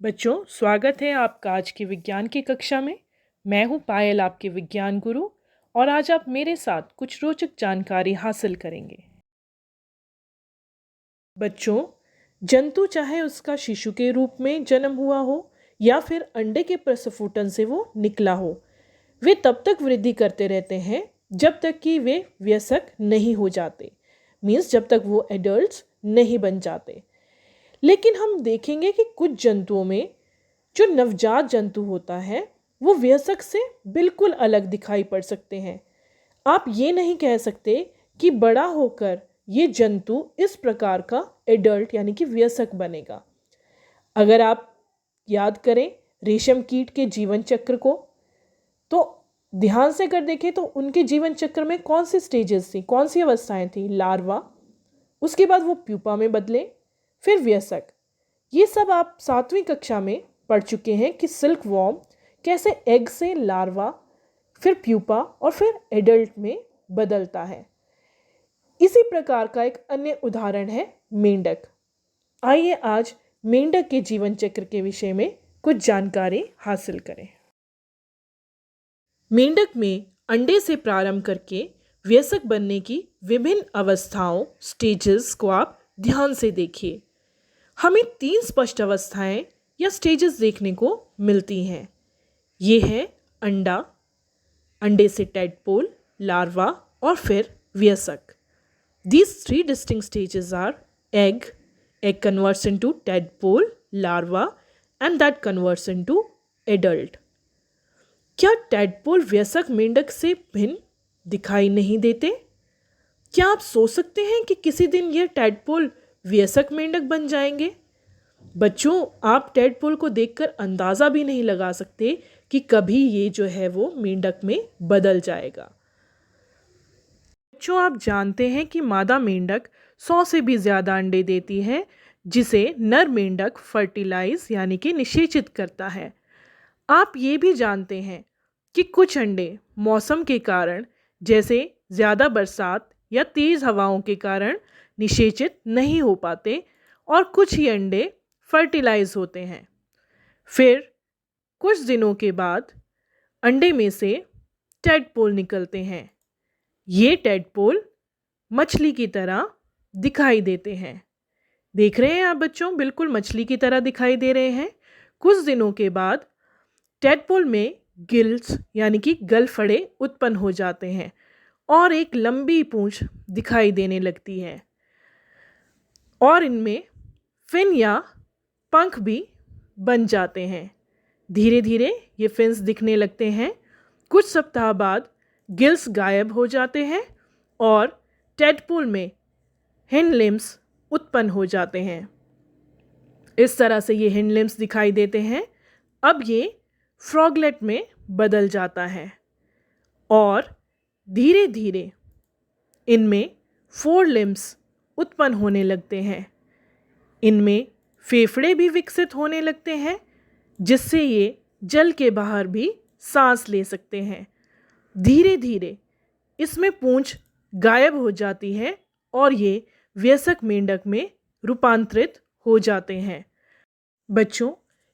बच्चों, स्वागत है आपका आज की विज्ञान की कक्षा में। मैं हूं पायल, आपके विज्ञान गुरु, और आज आप मेरे साथ कुछ रोचक जानकारी हासिल करेंगे। बच्चों, जंतु चाहे उसका शिशु के रूप में जन्म हुआ हो या फिर अंडे के प्रस्फुटन से वो निकला हो, वे तब तक वृद्धि करते रहते हैं जब तक कि वे वयस्क नहीं हो जाते। मीन्स जब तक वो एडल्ट्स नहीं बन जाते। लेकिन हम देखेंगे कि कुछ जंतुओं में जो नवजात जंतु होता है वो वयस्क से बिल्कुल अलग दिखाई पड़ सकते हैं। आप ये नहीं कह सकते कि बड़ा होकर ये जंतु इस प्रकार का एडल्ट यानी कि वयस्क बनेगा। अगर आप याद करें रेशम कीट के जीवन चक्र को, तो ध्यान से कर देखें तो उनके जीवन चक्र में कौन सी स्टेजेस थी, कौन सी अवस्थाएं थी? लार्वा, उसके बाद वो प्यूपा में बदले, फिर वयस्क। ये सब आप 7वीं कक्षा में पढ़ चुके हैं कि सिल्क वॉर्म कैसे एग से लार्वा, फिर प्यूपा और फिर एडल्ट में बदलता है। इसी प्रकार का एक अन्य उदाहरण है मेंढक। आइए आज मेंढक के जीवन चक्र के विषय में कुछ जानकारी हासिल करें। मेंढक में अंडे से प्रारंभ करके वयस्क बनने की विभिन्न अवस्थाओं, स्टेजेस को आप ध्यान से देखिए। हमें 3 स्पष्ट अवस्थाएं या स्टेजेस देखने को मिलती हैं। ये है अंडा, अंडे से टेडपोल, लार्वा और फिर वयस्क। These 3 distinct stages are egg, egg converts into tadpole, larva and that converts into adult. क्या टेडपोल वयस्क मेंढक से भिन्न दिखाई नहीं देते? क्या आप सोच सकते हैं कि किसी दिन ये टेडपोल वयस्क मेंढक बन जाएंगे? बच्चों, आप टेडपोल को देखकर अंदाज़ा भी नहीं लगा सकते कि कभी ये जो है वो मेंढक में बदल जाएगा। बच्चों, आप जानते हैं कि मादा मेंढक 100 से भी ज़्यादा अंडे देती है, जिसे नर मेंढक फर्टिलाइज यानी कि निषेचित करता है। आप ये भी जानते हैं कि कुछ अंडे मौसम के कारण, जैसे ज़्यादा बरसात या तेज़ हवाओं के कारण निषेचित नहीं हो पाते और कुछ ही अंडे फर्टिलाइज होते हैं। फिर कुछ दिनों के बाद अंडे में से टेडपोल निकलते हैं। ये टेडपोल मछली की तरह दिखाई देते हैं। देख रहे हैं आप बच्चों, बिल्कुल मछली की तरह दिखाई दे रहे हैं। कुछ दिनों के बाद टेडपोल में गिल्स यानी कि गलफड़े उत्पन्न हो जाते हैं और एक लंबी पूंछ दिखाई देने लगती है और इनमें फिन या पंख भी बन जाते हैं। धीरे धीरे ये फिन्स दिखने लगते हैं। कुछ सप्ताह बाद गिल्स गायब हो जाते हैं और टेडपोल में हिंड लिम्स उत्पन्न हो जाते हैं। इस तरह से ये हिंड लिम्स दिखाई देते हैं। अब ये फ्रॉगलेट में बदल जाता है और धीरे धीरे इनमें 4 लिम्स उत्पन्न होने लगते हैं। इनमें फेफड़े भी विकसित होने लगते हैं, जिससे ये जल के बाहर भी सांस ले सकते हैं। धीरे धीरे इसमें पूंछ गायब हो जाती है और ये वयस्क मेंढक में रूपांतरित हो जाते हैं। बच्चों,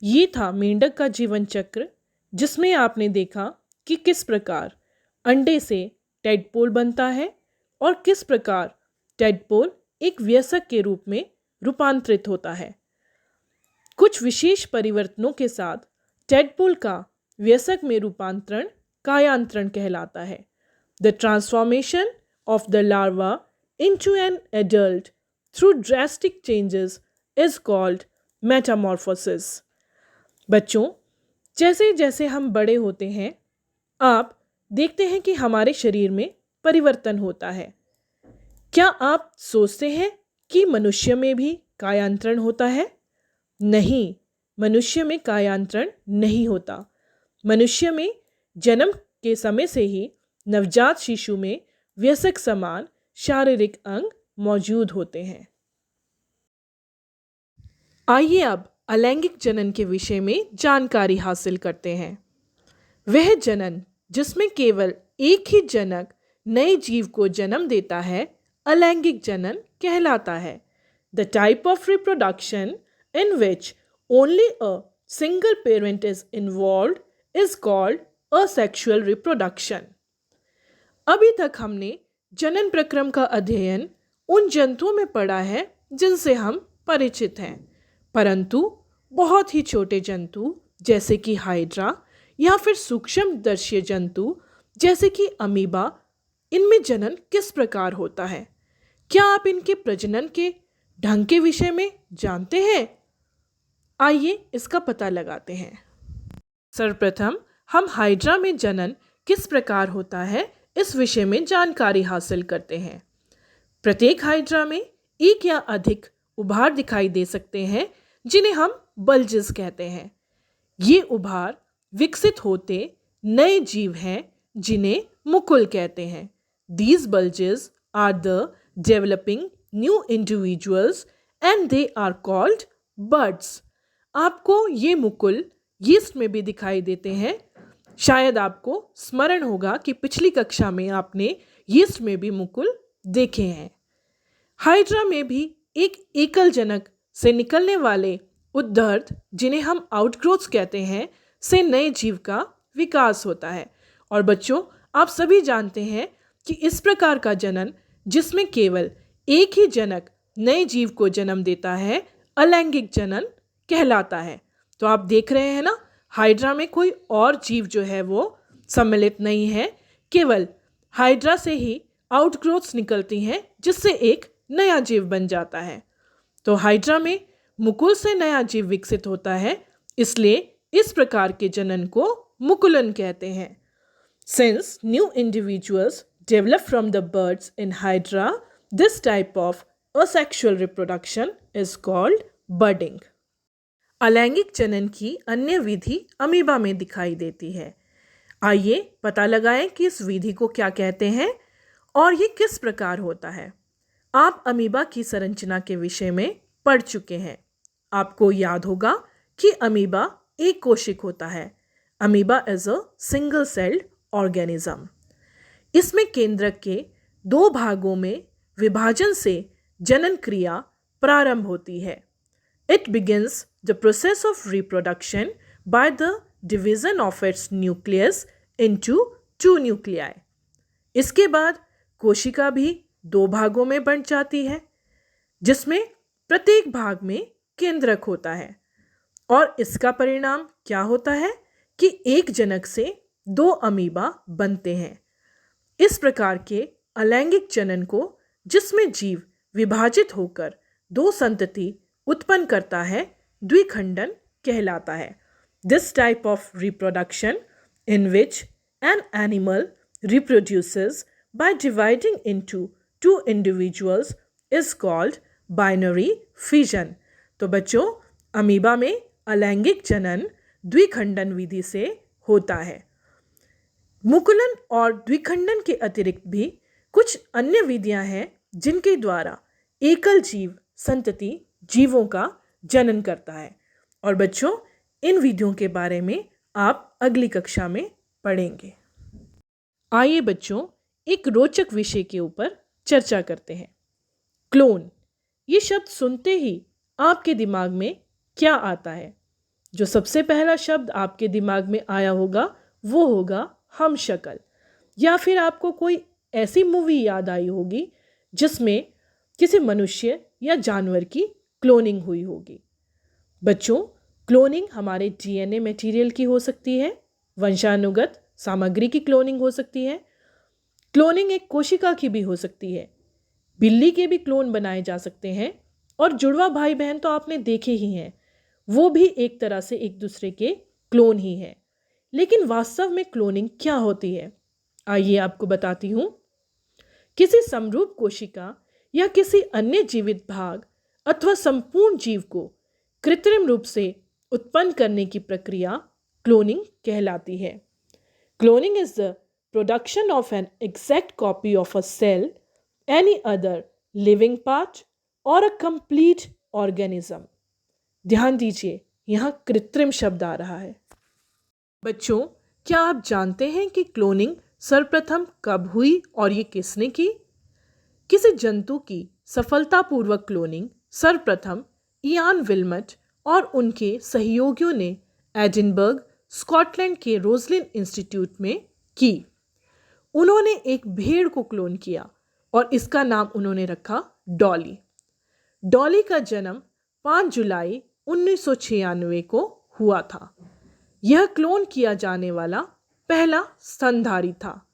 ये था मेंढक का जीवन चक्र, जिसमें आपने देखा कि किस प्रकार अंडे से टेडपोल बनता है और किस प्रकार टेडपोल एक वयस्क के रूप में रूपांतरित होता है। कुछ विशेष परिवर्तनों के साथ टेडपोल का वयस्क में रूपांतरण कायांतरण कहलाता है। The transformation of the larva into an adult through drastic changes is called metamorphosis. बच्चों, जैसे जैसे हम बड़े होते हैं, आप देखते हैं कि हमारे शरीर में परिवर्तन होता है। क्या आप सोचते हैं कि मनुष्य में भी कायांतरण होता है? नहीं, मनुष्य में कायांतरण नहीं होता। मनुष्य में जन्म के समय से ही नवजात शिशु में वयस्क समान शारीरिक अंग मौजूद होते हैं। आइए अब अलैंगिक जनन के विषय में जानकारी हासिल करते हैं। वह जनन जिसमें केवल एक ही जनक नए जीव को जन्म देता है, अलैंगिक जनन कहलाता है। The type of reproduction in which only a single parent is involved is called asexual reproduction. अभी तक हमने जनन प्रक्रम का अध्ययन उन जंतुओं में पढ़ा है जिनसे हम परिचित हैं, परंतु बहुत ही छोटे जंतु जैसे कि हाइड्रा या फिर सूक्ष्मदर्शी जंतु जैसे कि अमीबा, इनमें जनन किस प्रकार होता है? क्या आप इनके प्रजनन के ढंग के विषय में जानते हैं? आइए इसका पता लगाते हैं। सर्वप्रथम हम हाइड्रा में जनन किस प्रकार होता है इस विषय में जानकारी हासिल करते हैं। प्रत्येक हाइड्रा में एक या अधिक उभार दिखाई दे सकते हैं जिन्हें हम बल्जेस कहते हैं। ये उभार विकसित होते नए जीव हैं जिन्हें मुकुल कहते हैं। These bulges are the developing new individuals and they are called buds. आपको ये मुकुल यीस्ट में भी दिखाई देते हैं। शायद आपको स्मरण होगा कि पिछली कक्षा में आपने यीस्ट में भी मुकुल देखे हैं। हाइड्रा में भी एक एकल जनक से निकलने वाले उद्धर्त, जिन्हें हम आउटग्रोथ्स कहते हैं, से नए जीव का विकास होता है। और बच्चों, आप सभी जानते हैं कि इस प्रकार का जनन जिसमें केवल एक ही जनक नए जीव को जन्म देता है अलैंगिक जनन कहलाता है। तो आप देख रहे हैं ना, हाइड्रा में कोई और जीव जो है वो सम्मिलित नहीं है, केवल हाइड्रा से ही आउटग्रोथ्स निकलती हैं जिससे एक नया जीव बन जाता है। तो हाइड्रा में मुकुल से नया जीव विकसित होता है, इसलिए इस प्रकार के जनन को मुकुलन कहते हैं। Since new individuals develop from the birds in Hydra, this type of asexual reproduction is called budding. अलैंगिक जनन की अन्य विधि अमीबा में दिखाई देती है। आइए पता लगाएं कि इस विधि को क्या कहते हैं और ये किस प्रकार होता है। आप अमीबा की संरचना के विषय में पढ़ चुके हैं। आपको याद होगा कि अमीबा एक कोशिक होता है। Amoeba is a single celled organism. इसमें केंद्रक के दो भागों में विभाजन से जनन क्रिया प्रारंभ होती है। It begins the process of reproduction by the division of its nucleus into two nuclei. इसके बाद कोशिका भी दो भागों में बंट जाती है, जिसमें प्रत्येक भाग में केंद्रक होता है। और इसका परिणाम क्या होता है कि एक जनक से दो अमीबा बनते हैं। इस प्रकार के अलैंगिक जनन को, जिसमें जीव विभाजित होकर दो संतति उत्पन्न करता है, द्विखंडन कहलाता है। This type of reproduction in which an animal reproduces by dividing into two individuals is called binary fission. तो बच्चों, अमीबा में अलैंगिक जनन द्विखंडन विधि से होता है। मुकुलन और द्विखंडन के अतिरिक्त भी कुछ अन्य विधियां हैं जिनके द्वारा एकल जीव संतति जीवों का जनन करता है। और बच्चों, इन विधियों के बारे में आप अगली कक्षा में पढ़ेंगे। आइए बच्चों, एक रोचक विषय के ऊपर चर्चा करते हैं। क्लोन। ये शब्द सुनते ही आपके दिमाग में क्या आता है? जो सबसे पहला शब्द आपके दिमाग में आया होगा वो होगा हमशक्ल, या फिर आपको कोई ऐसी मूवी याद आई होगी जिसमें किसी मनुष्य या जानवर की क्लोनिंग हुई होगी। बच्चों, क्लोनिंग हमारे डीएनए मटेरियल की हो सकती है, वंशानुगत सामग्री की क्लोनिंग हो सकती है, क्लोनिंग एक कोशिका की भी हो सकती है, बिल्ली के भी क्लोन बनाए जा सकते हैं, और जुड़वा भाई बहन तो आपने देखे ही हैं, वो भी एक तरह से एक दूसरे के क्लोन ही हैं। लेकिन वास्तव में क्लोनिंग क्या होती है, आइए आपको बताती हूँ। किसी समरूप कोशिका या किसी अन्य जीवित भाग अथवा संपूर्ण जीव को कृत्रिम रूप से उत्पन्न करने की प्रक्रिया क्लोनिंग कहलाती है। Cloning is the production of an exact copy of a cell, any other living part और अ कंप्लीट ऑर्गेनिज्म। ध्यान दीजिए, यहाँ कृत्रिम शब्द आ रहा है। बच्चों, क्या आप जानते हैं कि क्लोनिंग सर्वप्रथम कब हुई और ये किसने की? किसी जंतु की सफलतापूर्वक क्लोनिंग सर्वप्रथम इयान विल्मट और उनके सहयोगियों ने एडिनबर्ग, स्कॉटलैंड के रोजलिन इंस्टीट्यूट में की। उन्होंने एक भेड़ को क्लोन किया और इसका नाम उन्होंने रखा डॉली। डॉली का जन्म 5 जुलाई 1996 को हुआ था। यह क्लोन किया जाने वाला पहला स्तनधारी था